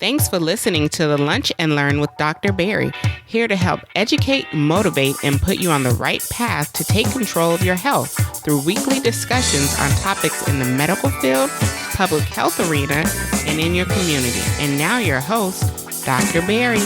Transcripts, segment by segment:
Thanks for listening to the Lunch and Learn with Dr. Barry, here to help educate, motivate, and put you on the right path to take control of your health through weekly discussions on topics in the medical field, public health arena, and in your community. And now your host, Dr. Barry.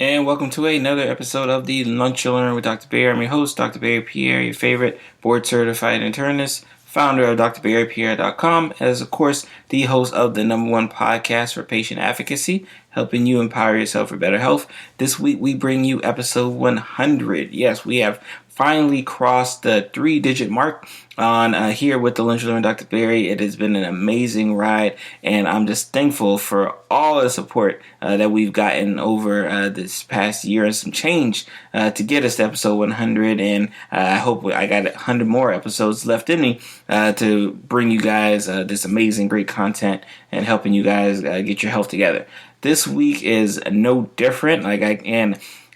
And welcome to another episode of the Lunch and Learn with Dr. Barry. I'm your host, Dr. Barry Pierre, your favorite board-certified internist, founder of drbarrypierre.com, as of course the host of the #1 podcast for patient advocacy, helping you empower yourself for better health. This week we bring you episode 100. Yes, we have finally crossed the 3-digit mark on here with the Lunch and Learn with Dr. Barry. It has been an amazing ride, and I'm just thankful for all the support that we've gotten over this past year and some change to get us to episode 100. And I hope I got 100 more episodes left in me to bring you guys this amazing, great content and helping you guys get your health together. This week is no different.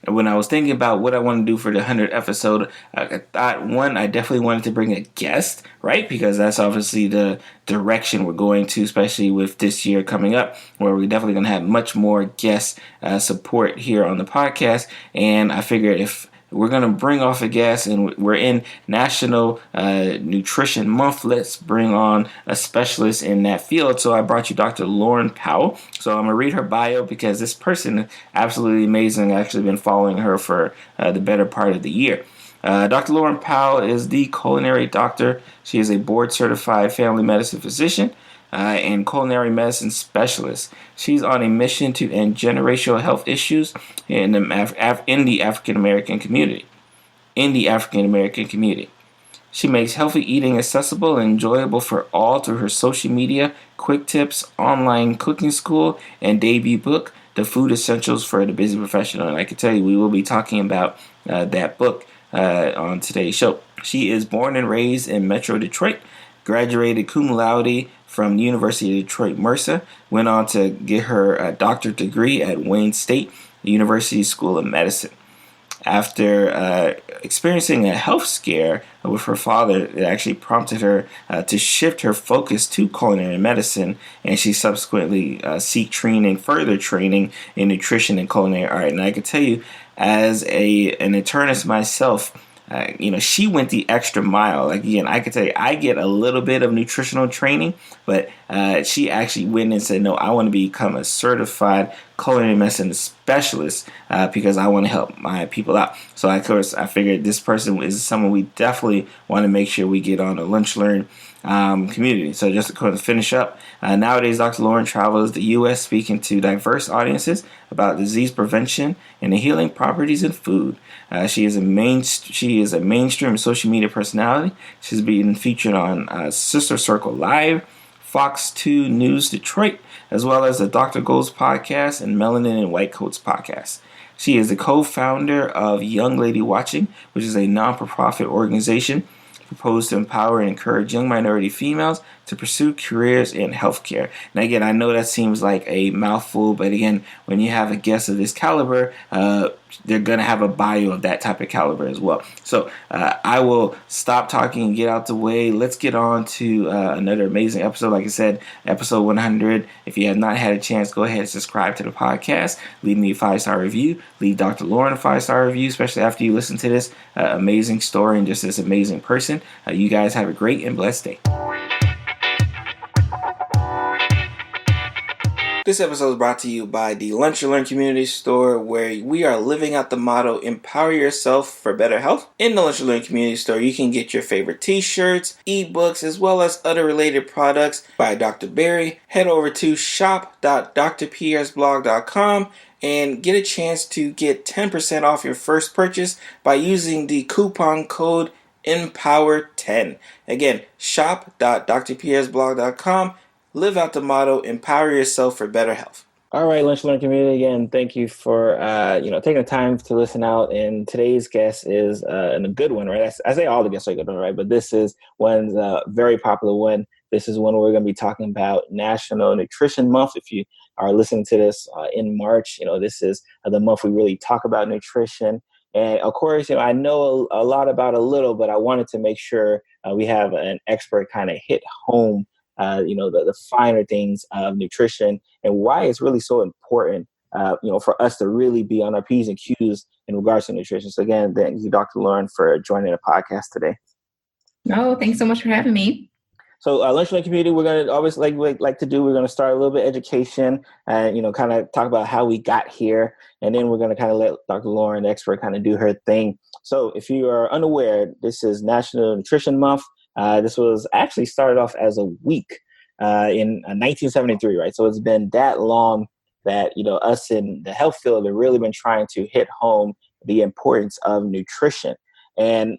When I was thinking about what I want to do for the 100th episode, I thought, one, I definitely wanted to bring a guest, right? Because that's obviously the direction we're going to, especially with this year coming up, where we're definitely going to have much more guest support here on the podcast. And I figured if we're going to bring off a guest, and we're in National Nutrition Month, let's bring on a specialist in that field. So I brought you Dr. Lauren Powell. So I'm going to read her bio because this person is absolutely amazing. I've actually been following her for the better part of the year. Dr. Lauren Powell is the Culinary Doctor. She is a board-certified family medicine physician and culinary medicine specialist. She's on a mission to end generational health issues in the African American community. She makes healthy eating accessible and enjoyable for all through her social media, quick tips, online cooking school, and debut book, The Food Essentials for the Busy Professional. And I can tell you, we will be talking about that book on today's show. She is born and raised in Metro Detroit, graduated cum laude from the University of Detroit Mercer, went on to get her doctorate degree at Wayne State University School of Medicine. After experiencing a health scare with her father, it actually prompted her to shift her focus to culinary medicine, and she subsequently seek further training in nutrition and culinary art. And I can tell you, as an internist myself, she went the extra mile. Like, again, I could tell you, I get a little bit of nutritional training, but she actually went and said, no, I want to become a certified culinary medicine specialist because I want to help my people out. So, of course, I figured this person is someone we definitely want to make sure we get on the Lunch Learn community. So just to finish up, nowadays Dr. Lauren travels the U.S. speaking to diverse audiences about disease prevention and the healing properties in food. She is a mainstream social media personality. She's been featured on Sister Circle Live, Fox 2 News Detroit, as well as the Dr. Goals podcast and Melanin and White Coats podcast. She is the co-founder of Young Lady Watching, which is a non-profit organization proposed to empower and encourage young minority females to pursue careers in healthcare. And again, I know that seems like a mouthful, but again, when you have a guest of this caliber, they're going to have a bio of that type of caliber as well. So I will stop talking and get out the way. Let's get on to another amazing episode. Like I said, episode 100. If you have not had a chance, go ahead and subscribe to the podcast. Leave me a 5-star review. Leave Dr. Lauren a 5-star review, especially after you listen to this amazing story and just this amazing person. You guys have a great and blessed day. This episode is brought to you by the Lunch and Learn Community Store, where we are living out the motto, empower yourself for better health. In the Lunch and Learn Community Store, you can get your favorite t-shirts, ebooks, as well as other related products by Dr. Barry. Head over to shop.drpiersblog.com and get a chance to get 10% off your first purchase by using the coupon code EMPOWER10. Again, shop.drpiersblog.com. Live out the motto, empower yourself for better health. All right, Lunch and Learn community, again, thank you for taking the time to listen out. And today's guest is a good one, right? I say all the guests are good, right? But this is one's a very popular one. This is one where we're going to be talking about National Nutrition Month. If you are listening to this in March, this is the month we really talk about nutrition. And of course, I know a lot about a little, but I wanted to make sure we have an expert kind of hit home, the finer things of nutrition and why it's really so important, for us to really be on our P's and Q's in regards to nutrition. So again, thank you, Dr. Lauren, for joining the podcast today. Oh, thanks so much for having me. So Lunch Lane Community, we're going to always like to do, we're going to start a little bit of education and, kind of talk about how we got here. And then we're going to kind of let Dr. Lauren, the expert, kind of do her thing. So if you are unaware, this is National Nutrition Month. This was actually started off as a week in 1973, right? So it's been that long that, us in the health field have really been trying to hit home the importance of nutrition. And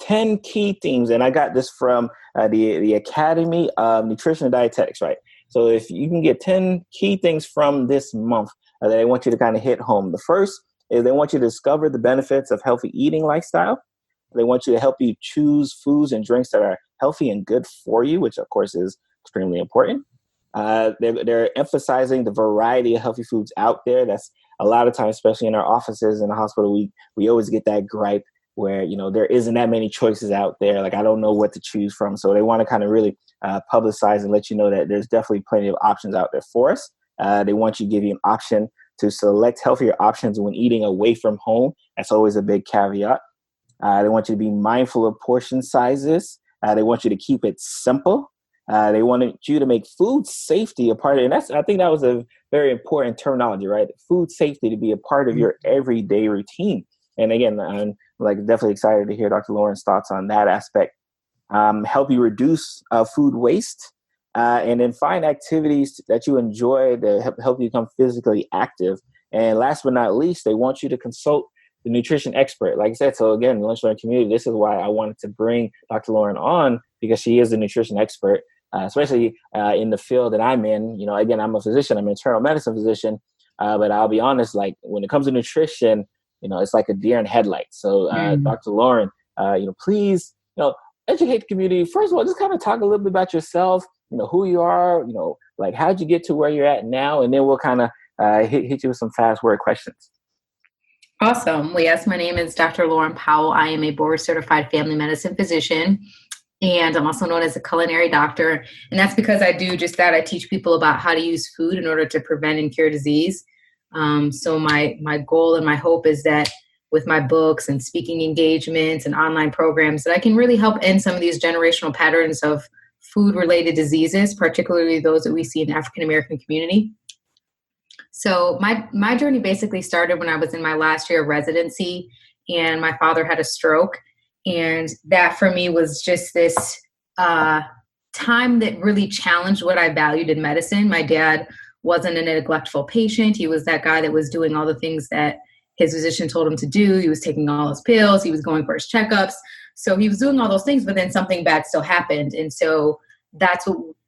10 key themes, and I got this from the Academy of Nutrition and Dietetics, right? So if you can get 10 key things from this month that I want you to kind of hit home. The first is they want you to discover the benefits of healthy eating lifestyle. They want you to help you choose foods and drinks that are healthy and good for you, which of course is extremely important. They're emphasizing the variety of healthy foods out there. That's a lot of times, especially in our offices in the hospital, we always get that gripe where, there isn't that many choices out there. Like, I don't know what to choose from. So they want to kind of really publicize and let you know that there's definitely plenty of options out there for us. They want you to give you an option to select healthier options when eating away from home. That's always a big caveat. They want you to be mindful of portion sizes. They want you to keep it simple. They wanted you to make food safety a part of it. And I think that was a very important terminology, right? Food safety to be a part of your everyday routine. And again, I'm definitely excited to hear Dr. Lauren's thoughts on that aspect. Help you reduce food waste, and then find activities that you enjoy to help you become physically active. And last but not least, they want you to consult the nutrition expert. Like I said, so again, the Lunch Learning Community, this is why I wanted to bring Dr. Lauren on, because she is a nutrition expert, especially in the field that I'm in. Again, I'm a physician, I'm an internal medicine physician, but I'll be honest, like when it comes to nutrition, it's like a deer in headlights. So Dr. Lauren, please, educate the community. First of all, just kind of talk a little bit about yourself, who you are, like how'd you get to where you're at now? And then we'll kind of hit you with some fast word questions. Awesome. Well, yes, my name is Dr. Lauren Powell. I am a board certified family medicine physician, and I'm also known as a culinary doctor. And that's because I do just that. I teach people about how to use food in order to prevent and cure disease. So my goal and my hope is that with my books and speaking engagements and online programs, that I can really help end some of these generational patterns of food-related diseases, particularly those that we see in the African-American community. So my journey basically started when I was in my last year of residency, and my father had a stroke. And that for me was just this time that really challenged what I valued in medicine. My dad wasn't a neglectful patient. He was that guy that was doing all the things that his physician told him to do. He was taking all his pills. He was going for his checkups. So he was doing all those things, but then something bad still happened. And so that's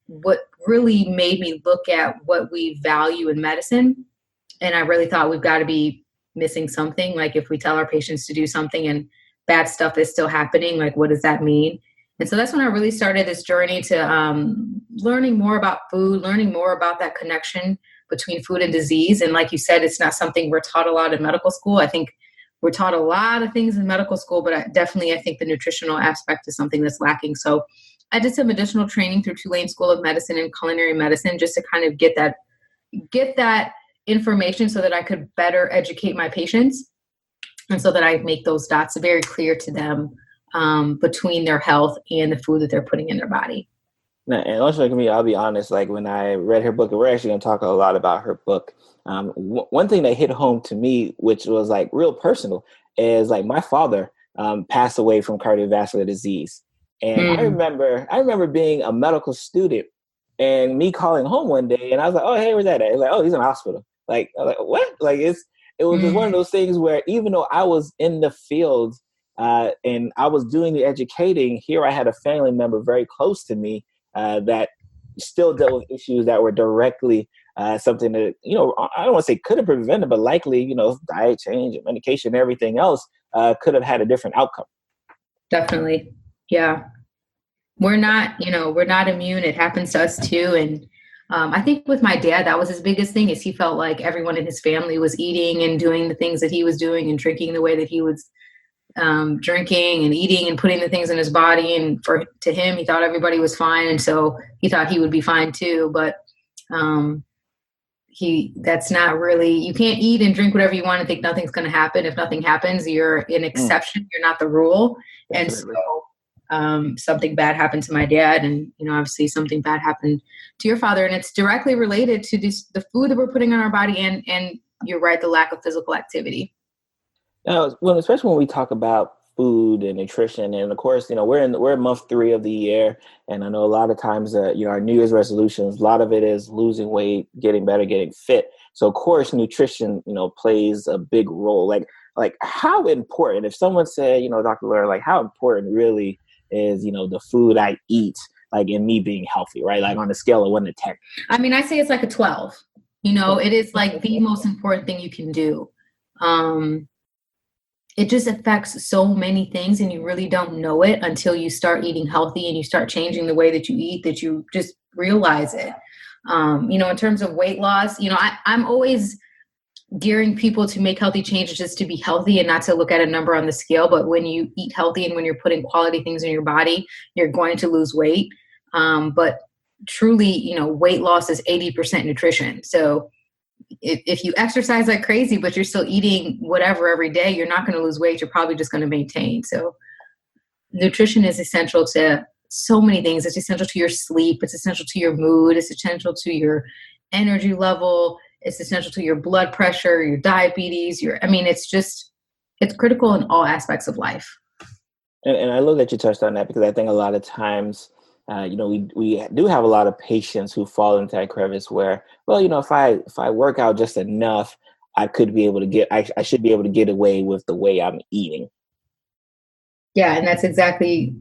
what really made me look at what we value in medicine. And I really thought we've got to be missing something. Like if we tell our patients to do something and bad stuff is still happening, like what does that mean? And so that's when I really started this journey to learning more about food, learning more about that connection between food and disease. And like you said, it's not something we're taught a lot in medical school. I think we're taught a lot of things in medical school, but I think the nutritional aspect is something that's lacking. So I did some additional training through Tulane School of Medicine and Culinary Medicine just to kind of get that information so that I could better educate my patients and so that I make those dots very clear to them between their health and the food that they're putting in their body. And also, like me, I'll be honest, like when I read her book, and we're actually going to talk a lot about her book. One thing that hit home to me, which was like real personal, is like my father passed away from cardiovascular disease. And I remember being a medical student and me calling home one day and I was like, oh, hey, where's that at? He's like, oh, he's in the hospital. Like, I was like, what? Like it was just one of those things where even though I was in the field and I was doing the educating, here I had a family member very close to me that still dealt with issues that were directly something that, I don't want to say could have prevented, but likely, diet change and medication and everything else could have had a different outcome. Definitely. Yeah. We're not immune. It happens to us too. And I think with my dad, that was his biggest thing, is he felt like everyone in his family was eating and doing the things that he was doing and drinking the way that he was drinking and eating and putting the things in his body. And to him, he thought everybody was fine. And so he thought he would be fine too. But that's not really, you can't eat and drink whatever you want and think nothing's going to happen. If nothing happens, you're an exception. You're not the rule. Definitely. And so something bad happened to my dad, and, obviously something bad happened to your father. And it's directly related to the food that we're putting in our body and you're right, the lack of physical activity. Now, especially when we talk about food and nutrition, and of course, we're in month 3 of the year, and I know a lot of times, our New Year's resolutions, a lot of it is losing weight, getting better, getting fit. So, of course, nutrition, plays a big role. Like how important, if someone said, Dr. Laura, like how important really is, the food I eat, like in me being healthy, right? Like on a scale of 1 to 10. I mean, I say it's like a 12. It is like the most important thing you can do. It just affects so many things, and you really don't know it until you start eating healthy and you start changing the way that you eat, that you just realize it. In terms of weight loss, I'm always gearing people to make healthy changes just to be healthy and not to look at a number on the scale. But when you eat healthy and when you're putting quality things in your body, you're going to lose weight. But truly, weight loss is 80% nutrition. So if you exercise like crazy, but you're still eating whatever every day, you're not going to lose weight. You're probably just going to maintain. So nutrition is essential to so many things. It's essential to your sleep. It's essential to your mood. It's essential to your energy level. It's essential to your blood pressure, your diabetes, it's critical in all aspects of life. And I love that you touched on that, because I think a lot of times, we do have a lot of patients who fall into that crevice where, if I work out just enough, I should be able to get away with the way I'm eating. Yeah. And that's exactly,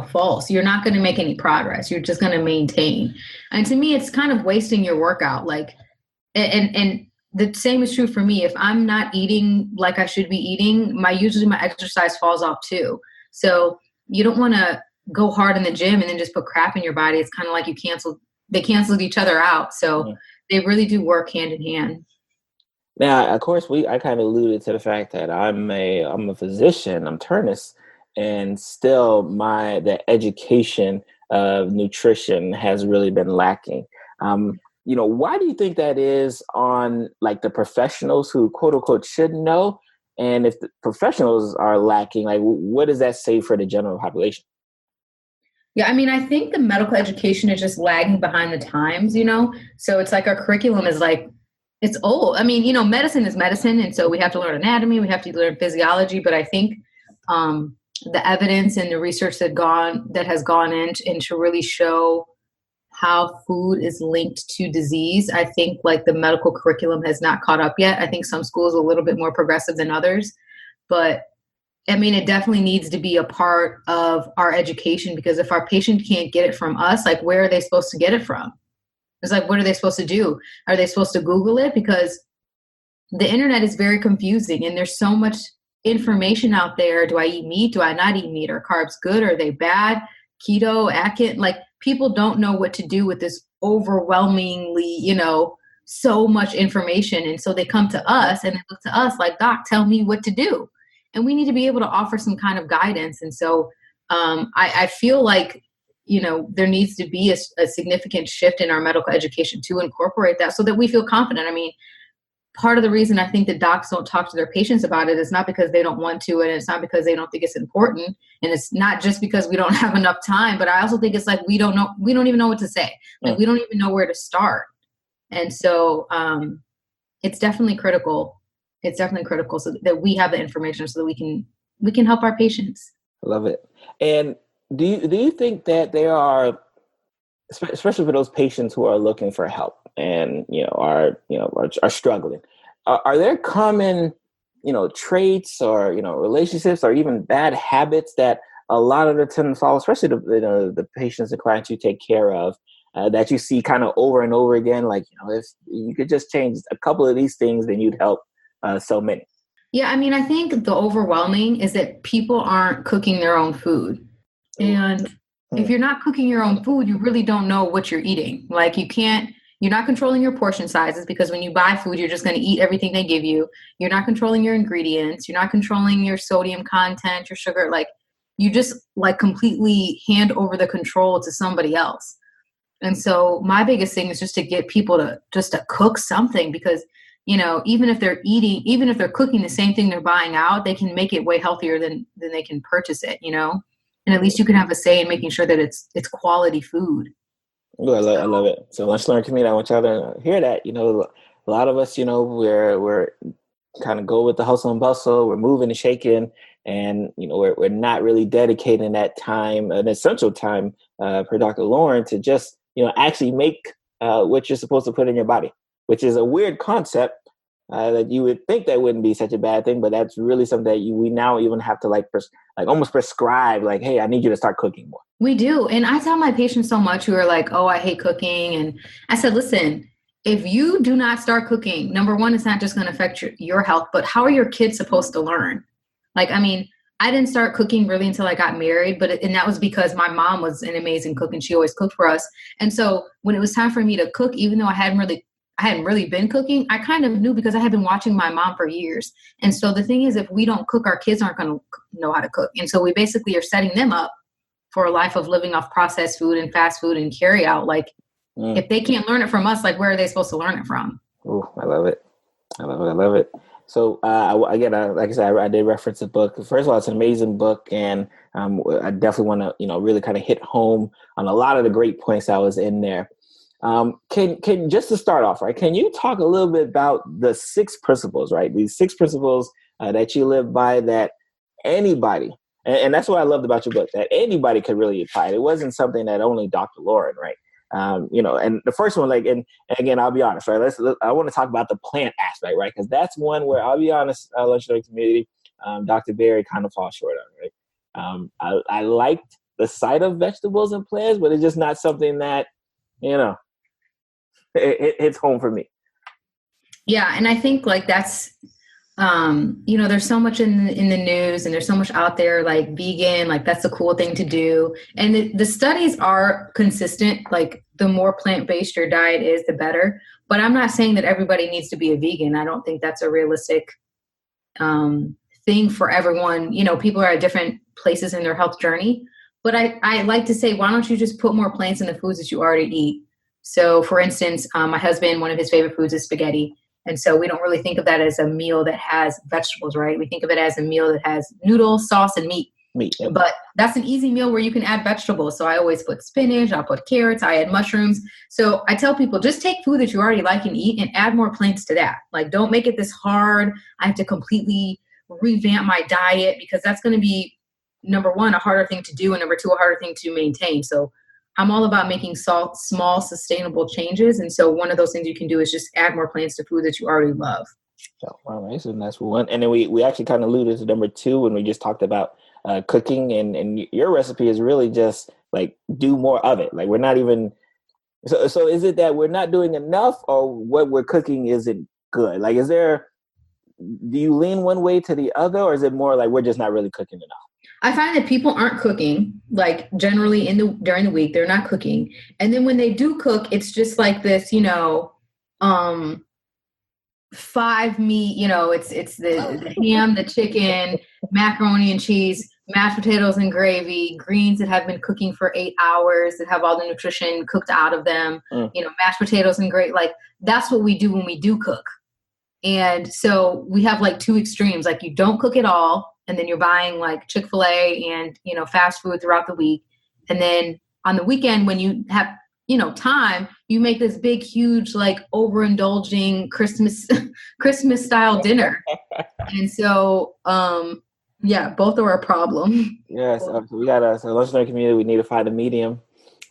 false. You're not going to make any progress. You're just going to maintain. And to me, it's kind of wasting your workout. And the same is true for me. If I'm not eating like I should be eating, usually my exercise falls off too. So you don't want to go hard in the gym and then just put crap in your body. It's kind of like they canceled each other out. So They really do work hand in hand. Now, of course, I kind of alluded to the fact that I'm a physician, I'm internist, and still the education of nutrition has really been lacking. Why do you think that is on like the professionals who quote unquote should know? And if the professionals are lacking, like what does that say for the general population? Yeah, I mean, I think the medical education is just lagging behind the times, So it's like our curriculum is like, it's old. I mean, medicine is medicine. And so we have to learn anatomy, we have to learn physiology. But I think the evidence and the research that has gone in to really show how food is linked to disease, I think like the medical curriculum has not caught up yet. I think some schools are a little bit more progressive than others. But I mean, it definitely needs to be a part of our education, because if our patient can't get it from us, like where are they supposed to get it from? It's like, what are they supposed to do? Are they supposed to Google it? Because the internet is very confusing and there's so much information out there. Do I eat meat? Do I not eat meat? Are carbs good? Are they bad? Keto, Atkins? Like people don't know what to do with this overwhelmingly, so much information. And so they come to us and they look to us like, doc, tell me what to do. And we need to be able to offer some kind of guidance. And so I feel like, there needs to be a significant shift in our medical education to incorporate that so that we feel confident. I mean, part of the reason I think that docs don't talk to their patients about it is not because they don't want to, and it's not because they don't think it's important. And it's not just because we don't have enough time, but I also think it's like we don't even know what to say. Like we don't even know where to start. And so it's definitely critical. It's definitely critical so that we have the information so that we can help our patients. I love it. And do you think that there are, especially for those patients who are looking for help and are struggling, are there common traits or relationships or even bad habits that a lot of the time follow, especially the patients and clients you take care of, that you see kind of over and over again? Like if you could just change a couple of these things, then you'd help so many. Yeah, I mean, I think the overwhelming is that people aren't cooking their own food. And if you're not cooking your own food, you really don't know what you're eating. Like you can't You're not controlling your portion sizes, because when you buy food, you're just going to eat everything they give you. You're not controlling your ingredients. You're not controlling your sodium content, your sugar. Like, you just like completely hand over the control to somebody else. And so my biggest thing is just to get people to cook something, because, you know, even if they're cooking the same thing they're buying out, they can make it way healthier than they can purchase it, you know? And at least you can have a say in making sure that it's quality food. Ooh, I love it. So Lunch Learn Community, I want y'all to hear that. You know, a lot of us, you know, we're kind of go with the hustle and bustle. We're moving and shaking, and you know, we're not really dedicating that time, an essential time, per Dr. Lauren, to just, you know, actually make what you're supposed to put in your body, which is a weird concept that you would think that wouldn't be such a bad thing, but that's really something that we now even have to like almost prescribe, like, hey, I need you to start cooking more. We do. And I tell my patients so much who are like, oh, I hate cooking. And I said, listen, if you do not start cooking, number one, it's not just going to affect your health, but how are your kids supposed to learn? Like, I mean, I didn't start cooking really until I got married, and that was because my mom was an amazing cook and she always cooked for us. And so when it was time for me to cook, even though I hadn't really been cooking, I kind of knew because I had been watching my mom for years. And so the thing is, if we don't cook, our kids aren't going to know how to cook. And so we basically are setting them up for a life of living off processed food and fast food and carry out. Like, if they can't learn it from us, like, where are they supposed to learn it from? Oh, I love it. I love it. So again, like I said, I did reference the book. First of all, it's an amazing book, and I definitely want to, you know, really kind of hit home on a lot of the great points that was in there. Can just to start off, right? Can you talk a little bit about the 6 principles, right? These 6 principles that you live by, that anybody, and that's what I loved about your book, that anybody could really apply. It wasn't something that only Dr. Lauren, right? You know, and the first one, like, and again, I'll be honest, right? I want to talk about the plant aspect, right? Because that's one where, I'll be honest, Lunch Learning Community, Dr. Barry kind of falls short on, right? I liked the sight of vegetables and plants, but it's just not something that, you know, it hits home for me. Yeah. And I think like that's, you know, there's so much in the news, and there's so much out there, like vegan, like that's a cool thing to do. And the studies are consistent. Like, the more plant-based your diet is, the better. But I'm not saying that everybody needs to be a vegan. I don't think that's a realistic thing for everyone. You know, people are at different places in their health journey. But I like to say, why don't you just put more plants in the foods that you already eat? So for instance, my husband, one of his favorite foods is spaghetti. And so we don't really think of that as a meal that has vegetables, right? We think of it as a meal that has noodles, sauce, and meat. Yep. But that's an easy meal where you can add vegetables. So I always put spinach, I'll put carrots, I add mushrooms. So I tell people, just take food that you already like and eat, and add more plants to that. Like, don't make it this hard. I have to completely revamp my diet, because that's going to be, number one, a harder thing to do, and number two, a harder thing to maintain. So I'm all about making small, sustainable changes. And so one of those things you can do is just add more plants to food that you already love. All right, so that's one. And then we actually kind of alluded to number 2 when we just talked about cooking, and your recipe is really just like, do more of it. Like, we're not even, so is it that we're not doing enough, or what we're cooking isn't good? Like, do you lean one way to the other, or is it more like we're just not really cooking enough? I find that people aren't cooking, like, generally during the week, they're not cooking. And then when they do cook, it's just like this, you know, 5 meat, you know, it's the ham, the chicken, macaroni and cheese, mashed potatoes and gravy, greens that have been cooking for 8 hours, that have all the nutrition cooked out of them, you know, mashed potatoes and gravy. Like, that's what we do when we do cook. And so we have like 2 extremes. Like, you don't cook at all, and then you're buying like Chick-fil-A and, you know, fast food throughout the week. And then on the weekend, when you have, you know, time, you make this big, huge, like, overindulging Christmas style dinner. And so, yeah, both are a problem. Yes, so we got a Lunch Learning Community. We need to find a medium.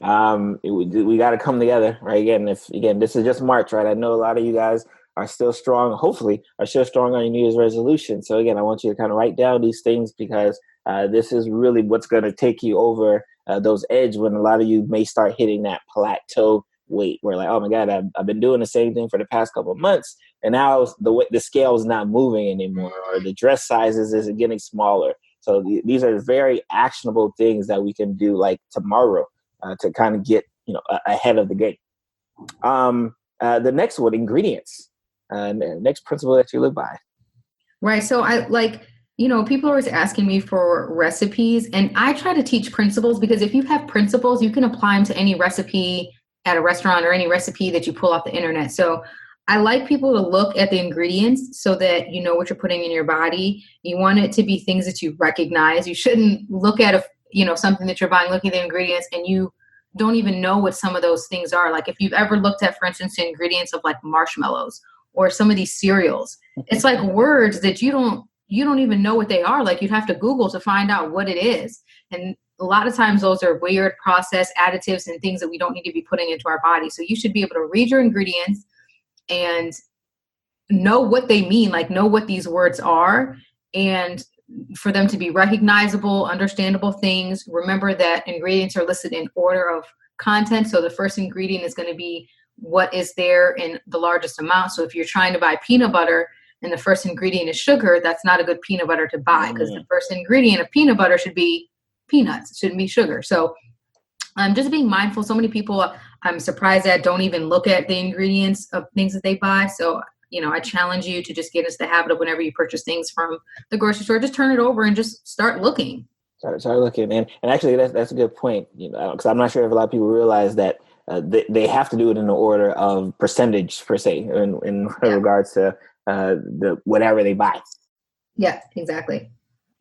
We got to come together, right? Again, this is just March, right? I know a lot of you guys are still strong, hopefully, are still strong on your New Year's resolution. So again, I want you to kind of write down these things, because this is really what's going to take you over those edge when a lot of you may start hitting that plateau weight where, like, oh my God, I've been doing the same thing for the past couple of months, and now the scale is not moving anymore, or the dress sizes is getting smaller. So these are very actionable things that we can do like tomorrow to kind of get, you know, ahead of the game. the next one, ingredients. Next principle that you live by. Right. So I like, people are always asking me for recipes, and I try to teach principles, because if you have principles, you can apply them to any recipe at a restaurant or any recipe that you pull off the internet. So I like people to look at the ingredients so that you know what you're putting in your body. You want it to be things that you recognize. You shouldn't look at something that you're buying, look at the ingredients, and you don't even know what some of those things are. Like if you've ever looked at, for instance, the ingredients of like marshmallows or some of these cereals, it's like words that you don't even know what they are. Like you'd have to Google to find out what it is. And a lot of times those are weird processed additives and things that we don't need to be putting into our body. So you should be able to read your ingredients and know what they mean, like know what these words are, and for them to be recognizable, understandable things. Remember that ingredients are listed in order of content. So the first ingredient is going to be what is there in the largest amount. So if you're trying to buy peanut butter and the first ingredient is sugar, that's not a good peanut butter to buy, because the first ingredient of peanut butter should be peanuts, it shouldn't be sugar. So just being mindful. So many people I'm surprised at don't even look at the ingredients of things that they buy. So, I challenge you to just get into the habit of whenever you purchase things from the grocery store, just turn it over and just start looking. Start looking. And actually, that's a good point, because I'm not sure if a lot of people realize that they have to do it in the order of percentage per se, in regards to the whatever they buy. Yeah, exactly.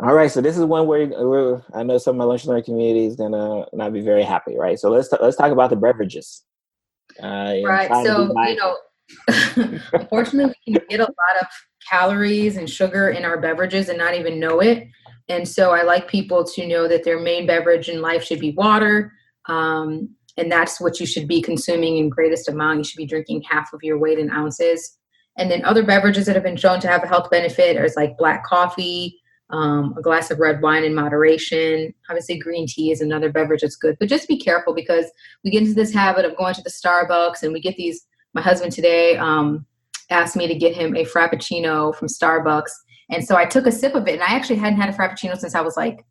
All right, so this is one where I know some of my lunch learning community is gonna not be very happy, right? So let's talk about the beverages. Right. So unfortunately, we can get a lot of calories and sugar in our beverages and not even know it. And so I like people to know that their main beverage in life should be water, and that's what you should be consuming in greatest amount. You should be drinking half of your weight in ounces. And then other beverages that have been shown to have a health benefit are like black coffee. A glass of red wine in moderation. Obviously, green tea is another beverage that's good, but just be careful, because we get into this habit of going to the Starbucks and we get these. My husband today asked me to get him a Frappuccino from Starbucks. And so I took a sip of it, and I actually hadn't had a Frappuccino since I was like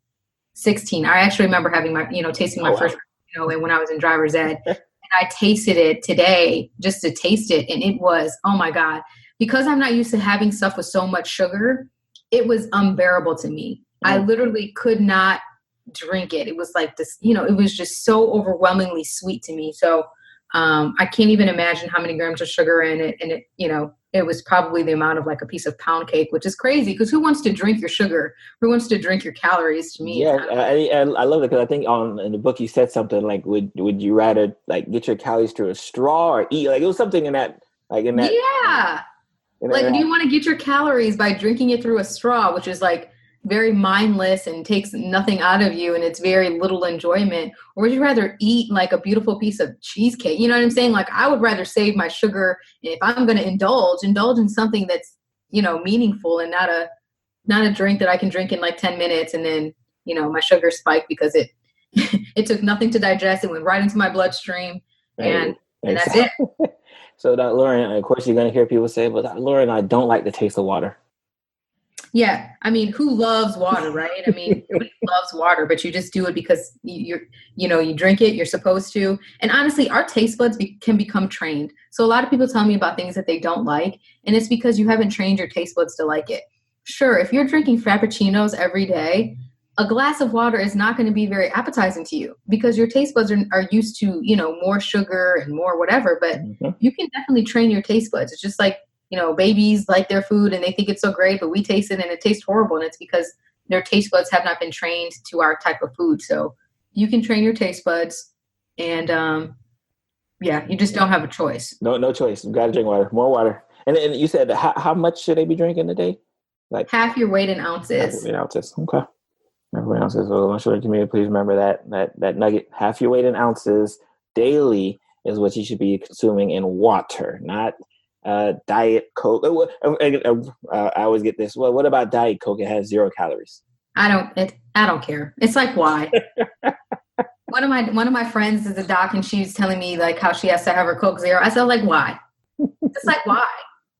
16. I actually remember having tasting my first Frappuccino when I was in driver's ed. And I tasted it today just to taste it. And it was, oh my God, because I'm not used to having stuff with so much sugar, it was unbearable to me. I literally could not drink it. It was like this, it was just so overwhelmingly sweet to me. So I can't even imagine how many grams of sugar in it. And it was probably the amount of like a piece of pound cake, which is crazy, because who wants to drink your sugar? Who wants to drink your calories? To me, yeah, I love it, because I think in the book you said something like, would you rather like get your calories through a straw or eat? Like it was something in that. Yeah. Like, do you want to get your calories by drinking it through a straw, which is like very mindless and takes nothing out of you, and it's very little enjoyment? Or would you rather eat like a beautiful piece of cheesecake? You know what I'm saying? Like I would rather save my sugar. If I'm going to indulge in something that's, meaningful, and not a drink that I can drink in like 10 minutes and then, my sugar spiked because it it took nothing to digest. It went right into my bloodstream, and that's it. So, Dr. Lauren, of course, you're going to hear people say, "But Dr. Lauren, I don't like the taste of water." Yeah, I mean, who loves water, right? I mean, nobody loves water, but you just do it because you drink it. You're supposed to. And honestly, our taste buds can become trained. So a lot of people tell me about things that they don't like, and it's because you haven't trained your taste buds to like it. Sure, if you're drinking Frappuccinos every day, a glass of water is not going to be very appetizing to you, because your taste buds are used to, more sugar and more whatever, but you can definitely train your taste buds. It's just like, babies like their food and they think it's so great, but we taste it and it tastes horrible. And it's because their taste buds have not been trained to our type of food. So you can train your taste buds, and you just don't have a choice. No choice. You got to drink water, more water. And you said how much should they be drinking a day? Like half your weight in ounces. Half your weight in ounces. Okay. Everyone else says, well, I'm sure the community, please remember that nugget. Half your weight in ounces daily is what you should be consuming in water, not Diet Coke. I always get this. Well, what about Diet Coke? It has 0 calories. I don't care. It's like, why? One of my friends is a doc, and she's telling me like how she has to have her Coke Zero. I said, like, why? It's like, why?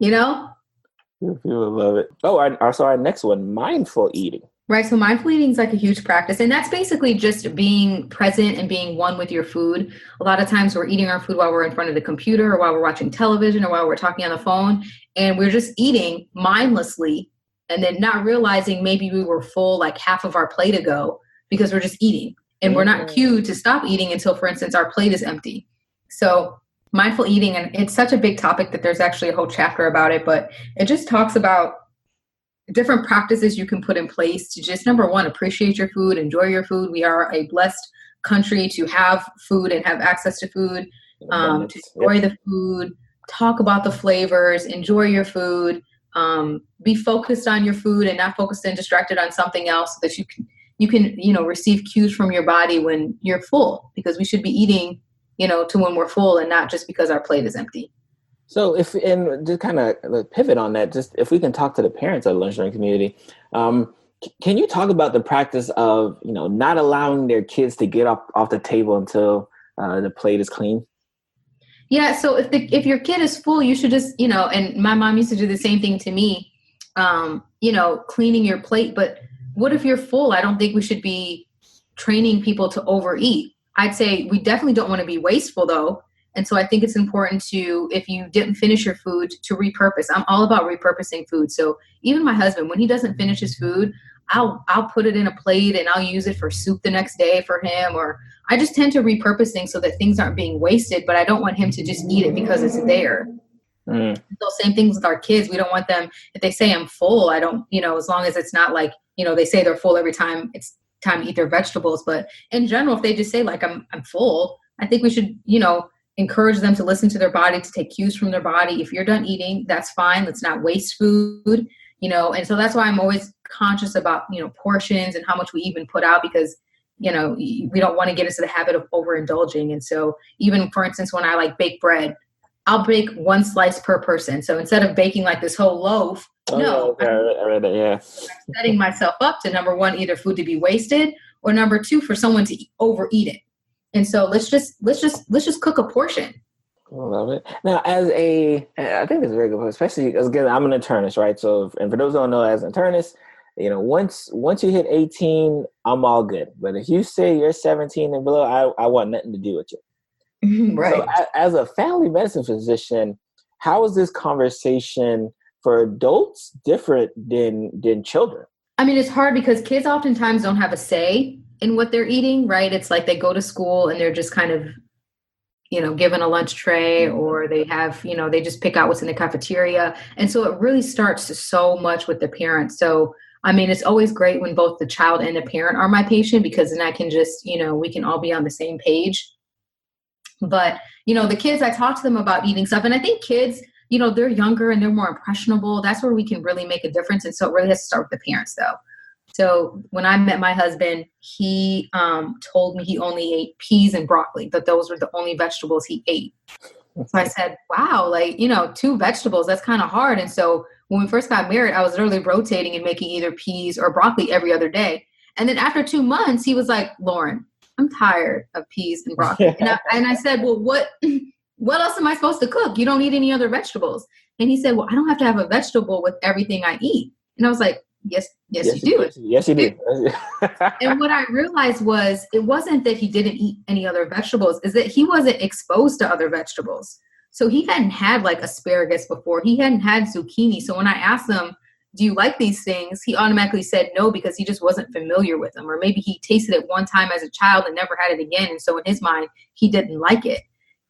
People love it. Oh, our next one, mindful eating. Right. So mindful eating is like a huge practice. And that's basically just being present and being one with your food. A lot of times we're eating our food while we're in front of the computer or while we're watching television or while we're talking on the phone. And we're just eating mindlessly and then not realizing maybe we were full like half of our plate ago because we're just eating. And we're not cued to stop eating until, for instance, our plate is empty. So mindful eating, and it's such a big topic that there's actually a whole chapter about it, but it just talks about different practices you can put in place to just, number one, appreciate your food, enjoy your food. We are a blessed country to have food and have access to food, to enjoy the food, talk about the flavors, enjoy your food, be focused on your food and not focused and distracted on something else, so that you can receive cues from your body when you're full, because we should be eating, to when we're full and not just because our plate is empty. So and just kind of pivot on that, just if we can talk to the parents of the lunchroom community, can you talk about the practice of, not allowing their kids to get off the table until the plate is clean? Yeah. So if your kid is full, you should just, and my mom used to do the same thing to me, cleaning your plate. But what if you're full? I don't think we should be training people to overeat. I'd say we definitely don't want to be wasteful, though. And so I think it's important to, if you didn't finish your food, to repurpose. I'm all about repurposing food. So even my husband, when he doesn't finish his food, I'll put it in a plate and I'll use it for soup the next day for him. Or I just tend to repurpose things so that things aren't being wasted, but I don't want him to just eat it because it's there. So same things with our kids. We don't want them, if they say I'm full, I don't, as long as it's not like, they say they're full every time it's time to eat their vegetables. But in general, if they just say like, I'm full, I think we should, encourage them to listen to their body, to take cues from their body. If you're done eating, that's fine. Let's not waste food, and so that's why I'm always conscious about, portions and how much we even put out, because, we don't want to get into the habit of overindulging. And so even, for instance, when I bake bread, I'll bake one slice per person. So instead of baking like this whole loaf, I'm setting myself up to, number one, either food to be wasted, or number two, for someone to overeat it. And so let's just cook a portion. I love it. Now, I think it's very good, especially because, again, I'm an internist, right? So, and for those who don't know, as an internist, once you hit 18, I'm all good. But if you say you're 17 and below, I want nothing to do with you. Right. So, as a family medicine physician, how is this conversation for adults different than children? I mean, it's hard because kids oftentimes don't have a say in what they're eating, right? It's like they go to school and they're just kind of, given a lunch tray, or they have, they just pick out what's in the cafeteria. And so it really starts so much with the parents. So, I mean, it's always great when both the child and the parent are my patient, because then I can just, we can all be on the same page. But, the kids, I talk to them about eating stuff. And I think kids, they're younger and they're more impressionable. That's where we can really make a difference. And so it really has to start with the parents, though. So when I met my husband, he told me he only ate peas and broccoli, that those were the only vegetables he ate. So I said, wow, 2 vegetables, that's kind of hard. And so when we first got married, I was literally rotating and making either peas or broccoli every other day. And then after 2 months, he was like, Lauren, I'm tired of peas and broccoli. And I said, well, what else am I supposed to cook? You don't eat any other vegetables. And he said, well, I don't have to have a vegetable with everything I eat. And I was like, Yes, you do. Yes, you do. And what I realized was, it wasn't that he didn't eat any other vegetables, is that he wasn't exposed to other vegetables. So he hadn't had asparagus before. He hadn't had zucchini. So when I asked him, do you like these things? He automatically said no, because he just wasn't familiar with them. Or maybe he tasted it one time as a child and never had it again. And so in his mind, he didn't like it.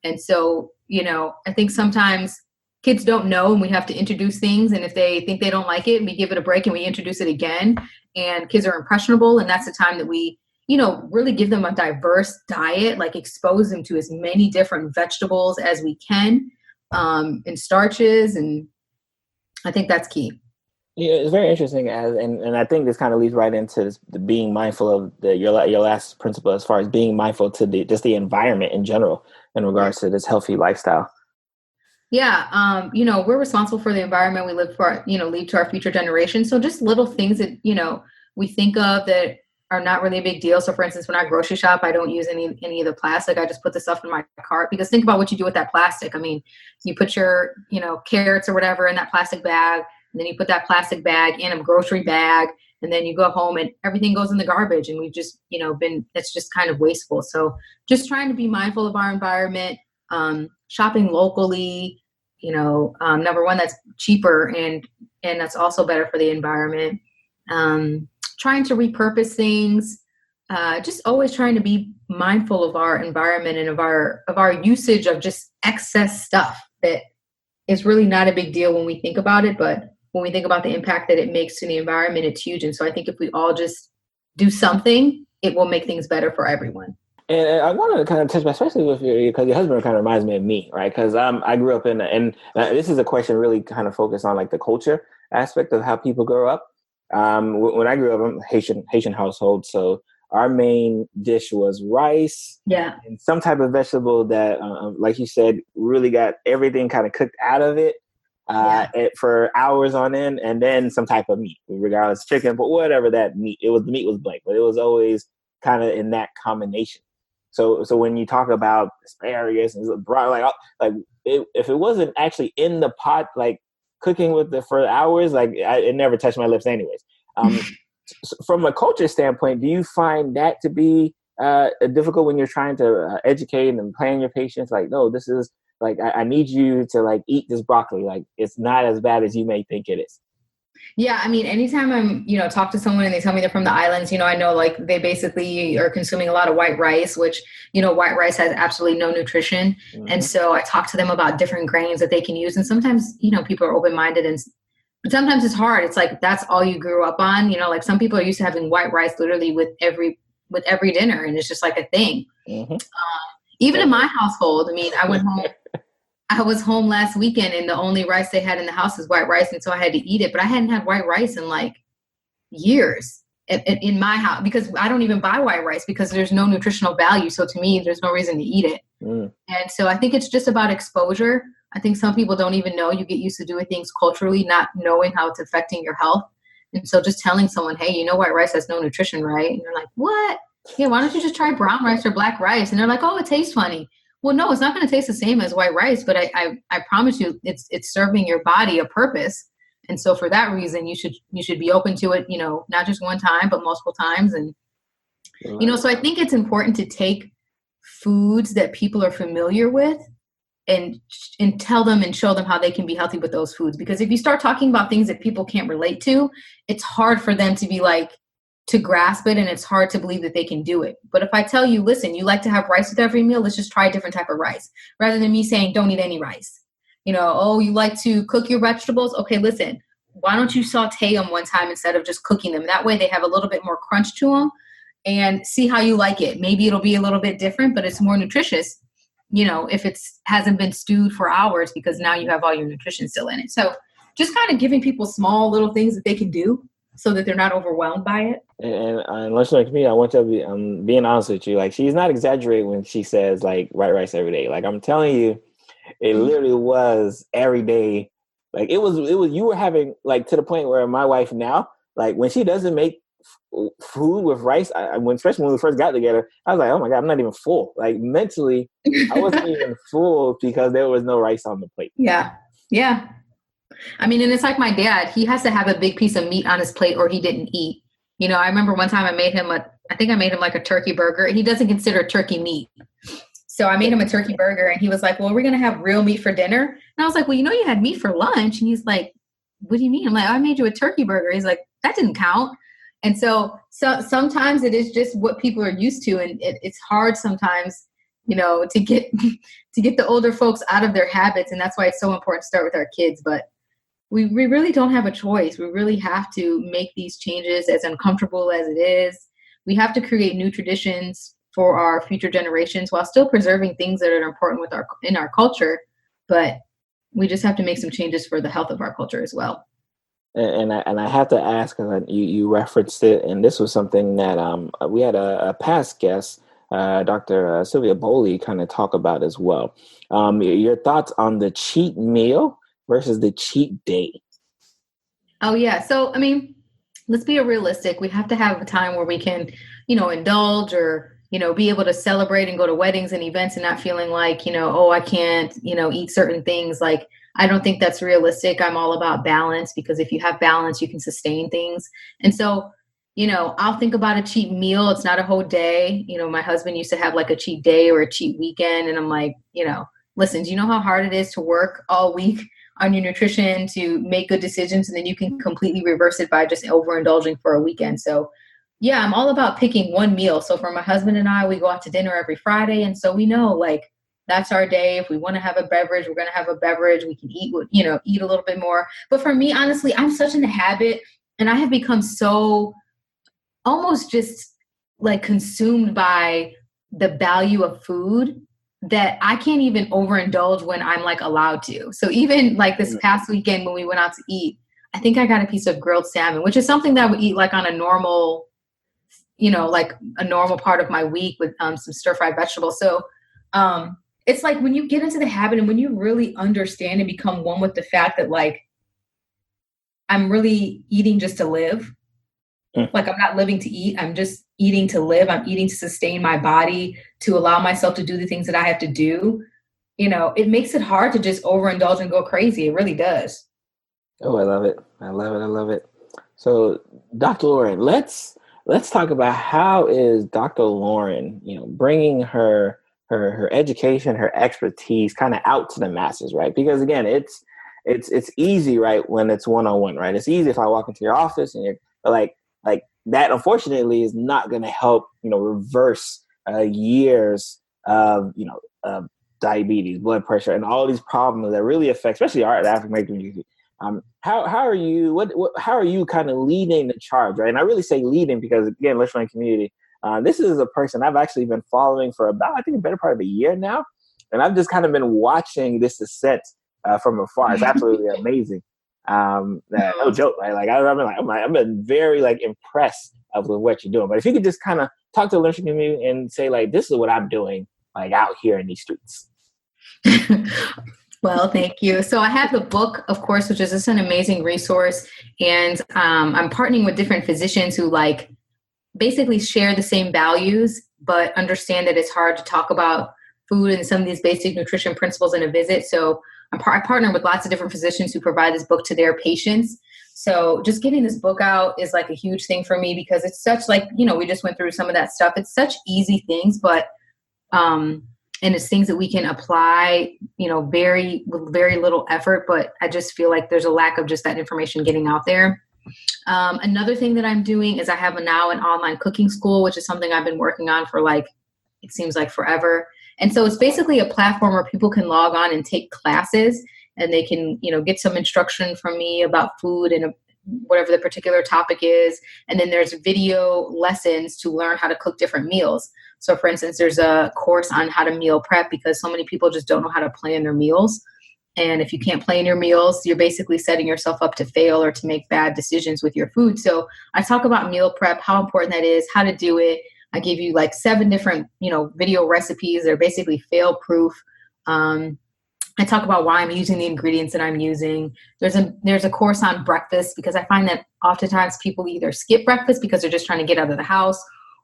And so, I think sometimes kids don't know, and we have to introduce things. And if they think they don't like it, we give it a break and we introduce it again. And kids are impressionable. And that's the time that we, really give them a diverse diet, expose them to as many different vegetables as we can, and starches. And I think that's key. Yeah, it's very interesting. And I think this kind of leads right into the being mindful of your last principle, as far as being mindful to just the environment in general in regards to this healthy lifestyle. Yeah. We're responsible for the environment we live for, leave to our future generations. So just little things that, we think of that are not really a big deal. So for instance, when I grocery shop, I don't use any of the plastic. I just put the stuff in my cart, because think about what you do with that plastic. I mean, you put your, carrots or whatever in that plastic bag, and then you put that plastic bag in a grocery bag, And then you go home and everything goes in the garbage. And we've just, it's just kind of wasteful. So just trying to be mindful of our environment, shopping locally, number one, that's cheaper and that's also better for the environment. Trying to repurpose things, just always trying to be mindful of our environment and of our usage of just excess stuff that is really not a big deal when we think about it. But when we think about the impact that it makes to the environment, it's huge. And so I think if we all just do something, it will make things better for everyone. And I wanted to kind of touch, especially with because your husband kind of reminds me of me, right? Because I grew up and this is a question really kind of focused on like the culture aspect of how people grow up. When I grew up, I'm Haitian household, so our main dish was rice, and some type of vegetable that, like you said, really got everything kind of cooked out of it for hours on end, and then some type of meat, regardless chicken, but whatever that meat. The meat was blank, but it was always kind of in that combination. So when you talk about asparagus and if it wasn't actually in the pot, like cooking with it for hours, like it never touched my lips anyways. From a culture standpoint, do you find that to be difficult when you're trying to educate and plan your patients? Like, no, this is like, I need you to like eat this broccoli. Like, it's not as bad as you may think it is. Yeah. I mean, anytime I'm, talk to someone and they tell me they're from the islands, I know like they basically are consuming a lot of white rice, which, white rice has absolutely no nutrition. Mm-hmm. And so I talk to them about different grains that they can use. And sometimes, people are open-minded but sometimes it's hard. It's like, that's all you grew up on. Like some people are used to having white rice literally with every dinner. And it's just like a thing. Mm-hmm. Even in my household, I mean, I was home last weekend and the only rice they had in the house is white rice. And so I had to eat it, but I hadn't had white rice in like years in my house because I don't even buy white rice because there's no nutritional value. So to me, there's no reason to eat it. Mm. And so I think it's just about exposure. I think some people don't even know. You get used to doing things culturally, not knowing how it's affecting your health. And so just telling someone, hey, white rice has no nutrition, right? And they're like, what? Yeah, why don't you just try brown rice or black rice? And they're like, oh, it tastes funny. Well, no, it's not going to taste the same as white rice, but I promise you it's serving your body a purpose. And so for that reason, you should be open to it, not just one time, but multiple times. And, so I think it's important to take foods that people are familiar with and tell them and show them how they can be healthy with those foods. Because if you start talking about things that people can't relate to, it's hard for them to be like, to grasp it, and it's hard to believe that they can do it. But if I tell you, listen, you like to have rice with every meal, let's just try a different type of rice, rather than me saying, don't eat any rice. Oh, you like to cook your vegetables? Okay, listen, why don't you saute them one time instead of just cooking them? That way they have a little bit more crunch to them, and see how you like it. Maybe it'll be a little bit different, but it's more nutritious, if it hasn't been stewed for hours, because now you have all your nutrition still in it. So just kind of giving people small little things that they can do so that they're not overwhelmed by it. And much like me, I want to be being honest with you. Like, she's not exaggerating when she says like white rice every day. Like, I'm telling you, it literally was every day. Like it was you were having like to the point where my wife now, like when she doesn't make food with rice, especially when we first got together, I was like, oh my God, I'm not even full. Like mentally, I wasn't even full because there was no rice on the plate. Yeah. Yeah. I mean, and it's like my dad, he has to have a big piece of meat on his plate or he didn't eat. I remember one time I made him like a turkey burger. He doesn't consider turkey meat. So I made him a turkey burger and he was like, well, we're going to have real meat for dinner. And I was like, well, you had meat for lunch. And he's like, what do you mean? I'm like, I made you a turkey burger. He's like, that didn't count. And so sometimes it is just what people are used to. And it's hard sometimes, to get the older folks out of their habits. And that's why it's so important to start with our kids. But we really don't have a choice. We really have to make these changes, as uncomfortable as it is. We have to create new traditions for our future generations while still preserving things that are important in our culture. But we just have to make some changes for the health of our culture as well. And I have to ask, because you referenced it, and this was something that we had a past guest, Dr. Sylvia Bowley, kind of talk about as well. Your thoughts on the cheat meal versus the cheat day? Oh, yeah. So, I mean, let's be realistic. We have to have a time where we can, indulge or, be able to celebrate and go to weddings and events and not feeling like, I can't, eat certain things. Like, I don't think that's realistic. I'm all about balance, because if you have balance, you can sustain things. And so, I'll think about a cheat meal. It's not a whole day. My husband used to have like a cheat day or a cheat weekend. And I'm like, listen, do you know how hard it is to work all week on your nutrition to make good decisions? And then you can completely reverse it by just overindulging for a weekend. So yeah, I'm all about picking one meal. So for my husband and I, we go out to dinner every Friday. And so we know, like, that's our day. If we want to have a beverage, we're going to have a beverage. We can eat, eat a little bit more. But for me, honestly, I'm such in the habit, and I have become so almost just like consumed by the value of food that I can't even overindulge when I'm like allowed to. So even like this past weekend when we went out to eat, I think I got a piece of grilled salmon, which is something that I would eat like on a normal, like a normal part of my week with some stir-fried vegetables. So it's like when you get into the habit and when you really understand and become one with the fact that like I'm really eating just to live. Like I'm not living to eat. I'm just eating to live. I'm eating to sustain my body, to allow myself to do the things that I have to do. It makes it hard to just overindulge and go crazy. It really does. Oh, I love it. I love it. So Dr. Lauren, let's talk about how is Dr. Lauren, bringing her education, her expertise kind of out to the masses, right? Because again, it's easy, right? When it's one-on-one, right? It's easy if I walk into your office and you're like that, unfortunately, is not going to help, reverse years of, of diabetes, blood pressure, and all these problems that really affect, especially the African American community. How are you? How are you kind of leading the charge, right? And I really say leading because, again, let's run community. This is a person I've actually been following for about, I think, a better part of a year now, and I've just kind of been watching this ascent from afar. It's absolutely amazing. No joke, right? Like I've been very like impressed with what you're doing. But if you could just kind of talk to the listening community and say like, this is what I'm doing, like out here in these streets. Well, thank you. So I have the book, of course, which is just an amazing resource, and I'm partnering with different physicians who like basically share the same values, but understand that it's hard to talk about food and some of these basic nutrition principles in a visit. So I partner with lots of different physicians who provide this book to their patients. So just getting this book out is like a huge thing for me because it's such like, we just went through some of that stuff. It's such easy things, but, and it's things that we can apply, with very little effort, but I just feel like there's a lack of just that information getting out there. Another thing that I'm doing is I have now an online cooking school, which is something I've been working on for like, it seems like forever. And so it's basically a platform where people can log on and take classes and they can, get some instruction from me about food and whatever the particular topic is. And then there's video lessons to learn how to cook different meals. So for instance, there's a course on how to meal prep because so many people just don't know how to plan their meals. And if you can't plan your meals, you're basically setting yourself up to fail or to make bad decisions with your food. So I talk about meal prep, how important that is, how to do it. I give you like 7 different, video recipes. They're basically fail proof. I talk about why I'm using the ingredients that I'm using. There's a course on breakfast because I find that oftentimes people either skip breakfast because they're just trying to get out of the house,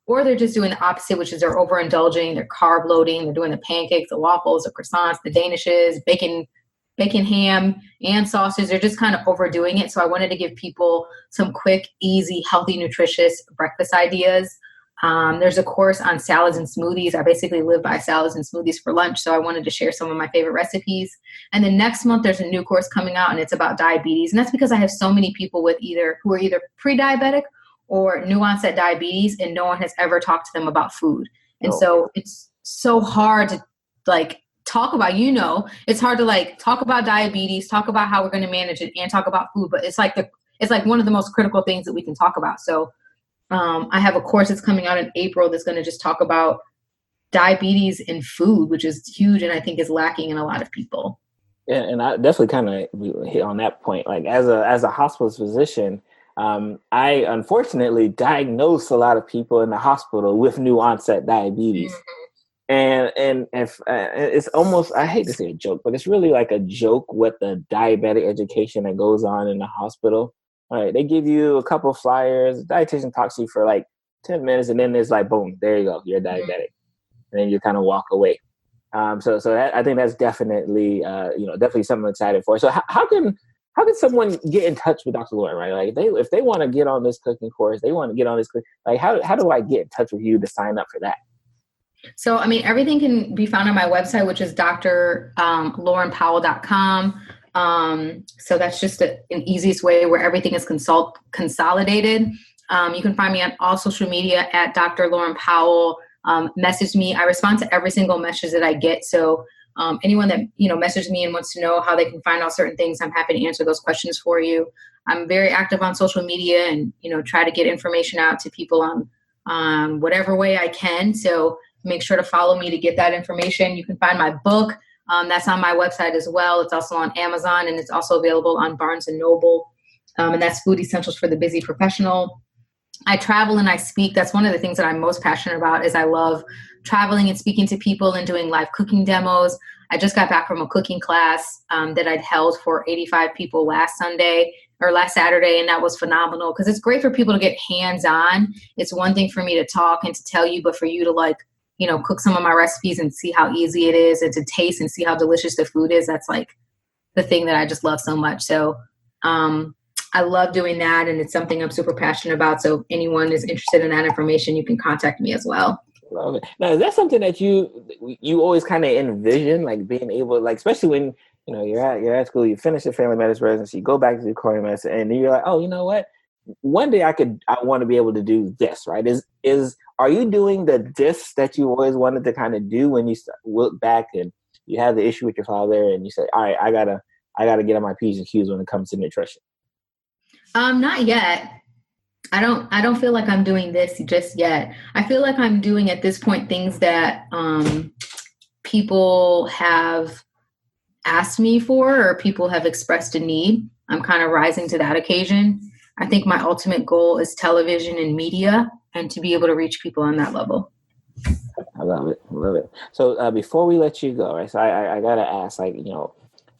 or they're just doing the opposite, which is they're overindulging, they're carb loading, they're doing the pancakes, the waffles, the croissants, the danishes, bacon, ham, and sausage. They're just kind of overdoing it. So I wanted to give people some quick, easy, healthy, nutritious breakfast ideas. There's a course on salads and smoothies. I basically live by salads and smoothies for lunch. So I wanted to share some of my favorite recipes. And then next month, there's a new course coming out and it's about diabetes. And that's because I have so many people who are either pre-diabetic or new onset diabetes, and no one has ever talked to them about food. And so it's so hard to like talk about, it's hard to like talk about diabetes, talk about how we're going to manage it and talk about food. But it's like one of the most critical things that we can talk about. So I have a course that's coming out in April that's going to just talk about diabetes and food, which is huge and I think is lacking in a lot of people. Yeah, and I definitely kind of hit on that point. Like as a hospitalist physician, I unfortunately diagnosed a lot of people in the hospital with new onset diabetes. Mm-hmm. And if it's almost, I hate to say a joke, but it's really like a joke with the diabetic education that goes on in the hospital. All right, they give you a couple of flyers, the dietitian talks to you for like 10 minutes, and then it's like, boom, there you go, you're diabetic. And then you kind of walk away. So that, I think that's definitely, definitely something I'm excited for. So how can someone get in touch with Dr. Lauren, right? Like if they want to get on this cooking course, they want to get on this, like how do I get in touch with you to sign up for that? So, I mean, everything can be found on my website, which is drlaurenpowell.com. So that's just an easiest way where everything is consolidated. You can find me on all social media at Dr. Lauren Powell. Message me. I respond to every single message that I get. So anyone that, messaged me and wants to know how they can find out certain things, I'm happy to answer those questions for you. I'm very active on social media and, try to get information out to people on whatever way I can. So make sure to follow me to get that information. You can find my book. That's on my website as well. It's also on Amazon, and it's also available on Barnes & Noble. And that's Food Essentials for the Busy Professional. I travel and I speak. That's one of the things that I'm most passionate about is I love traveling and speaking to people and doing live cooking demos. I just got back from a cooking class that I'd held for 85 people last Saturday, and that was phenomenal because it's great for people to get hands-on. It's one thing for me to talk and to tell you, but for you to cook some of my recipes and see how easy it is and to taste and see how delicious the food is. That's like the thing that I just love so much. So I love doing that, and it's something I'm super passionate about. So if anyone is interested in that information, you can contact me as well. Love it. Now, is that something that you always kind of envision, like being able, like especially when you're at school, you finish your family medicine residency, you go back to the culinary medicine, and then you're like, oh, you know what? One day I want to be able to do this, right? Are you doing the this that you always wanted to kind of do when you look back and you have the issue with your father and you say, all right, I gotta get on my P's and Q's when it comes to nutrition? Not yet. I don't feel like I'm doing this just yet. I feel like I'm doing at this point things that people have asked me for or people have expressed a need. I'm kind of rising to that occasion. I think my ultimate goal is television and media and to be able to reach people on that level. I love it. So before we let you go, right? So I got to ask,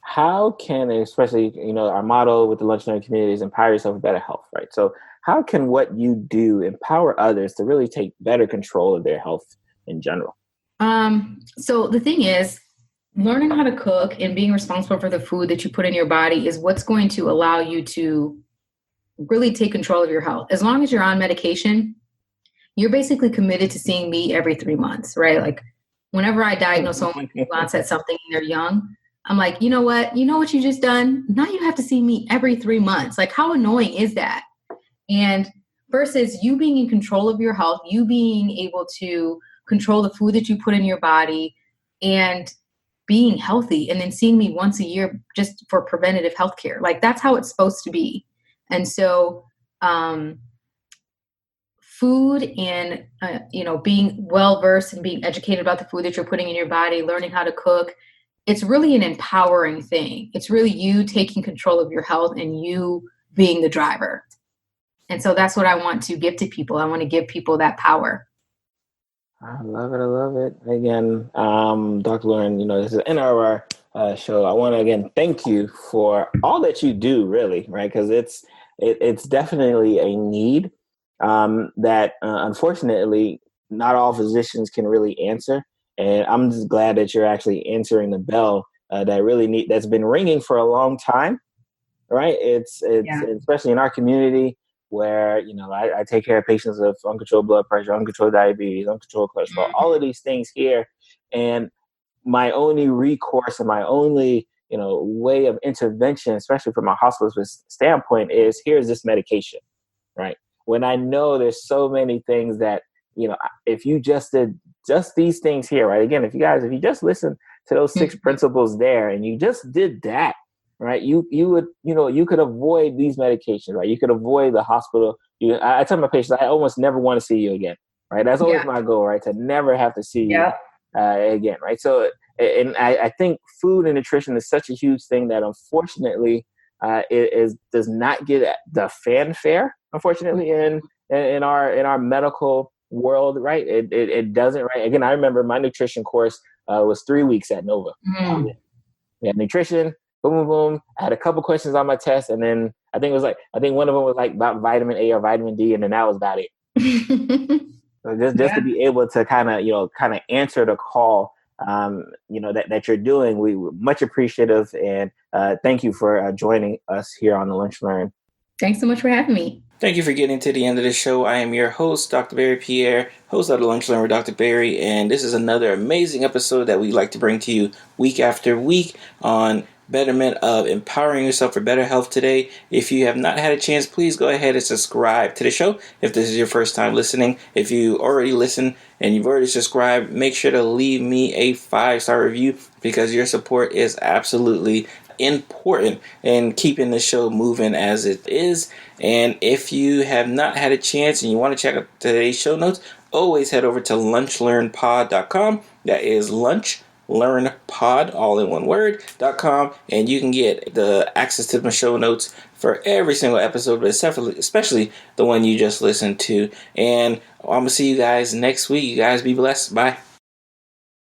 how can, especially, our motto with the Lunchtime community is empower yourself with better health, right? So how can what you do empower others to really take better control of their health in general? So the thing is, learning how to cook and being responsible for the food that you put in your body is what's going to allow you to really take control of your health. As long as you're on medication, you're basically committed to seeing me every 3 months, right? Like whenever I diagnose someone with onset something and they're young, I'm like, you know what you just done? Now you have to see me every 3 months. Like how annoying is that? And versus you being in control of your health, you being able to control the food that you put in your body and being healthy and then seeing me once a year just for preventative health care. Like that's how it's supposed to be. And so food and, being well-versed and being educated about the food that you're putting in your body, learning how to cook, it's really an empowering thing. It's really you taking control of your health and you being the driver. And so that's what I want to give to people. I want to give people that power. I love it. Again, Dr. Lauren, this is the end of our show. I want to again thank you for all that you do, really, right? Because it's definitely a need that unfortunately not all physicians can really answer. And I'm just glad that you're actually answering the bell that's been ringing for a long time, right? It's especially in our community where, I take care of patients with uncontrolled blood pressure, uncontrolled diabetes, uncontrolled cholesterol, all of these things here. And my only recourse and my only, way of intervention, especially from a hospitalist standpoint, is here's this medication, right? When I know there's so many things that, if you just did just these things here, right? Again, if you just listen to those 6 principles there and you just did that, right? You would, you could avoid these medications, right? You could avoid the hospital. I tell my patients, I almost never want to see you again, right? That's always my goal, right? To never have to see you again, right? So, and I think food and nutrition is such a huge thing that unfortunately does not get the fanfare, unfortunately, in our medical world, right? It doesn't, right? Again, I remember my nutrition course was 3 weeks at Nova. We had nutrition, boom, boom, boom. I had a couple questions on my test, and then I think one of them was like about vitamin A or vitamin D, and then that was about it. So just to be able to kind of answer the call that you're doing. We were much appreciative, and thank you for joining us here on the Lunch Learn. Thanks so much for having me. Thank you for getting to the end of the show. I am your host, Dr. Barry Pierre, host of the Lunch Learn with Dr. Barry, and this is another amazing episode that we like to bring to you week after week on betterment of empowering yourself for better health today. If you have not had a chance, please go ahead and subscribe to the show if this is your first time listening. If you already listen and you've already subscribed, make sure to leave me a 5-star review because your support is absolutely important in keeping the show moving as it is. And if you have not had a chance and you want to check out today's show notes, always head over to lunchlearnpod.com. That is lunchlearnpod, all in one word, .com, and you can get the access to my show notes for every single episode, but especially the one you just listened to. And I'm going to see you guys next week. You guys be blessed. Bye.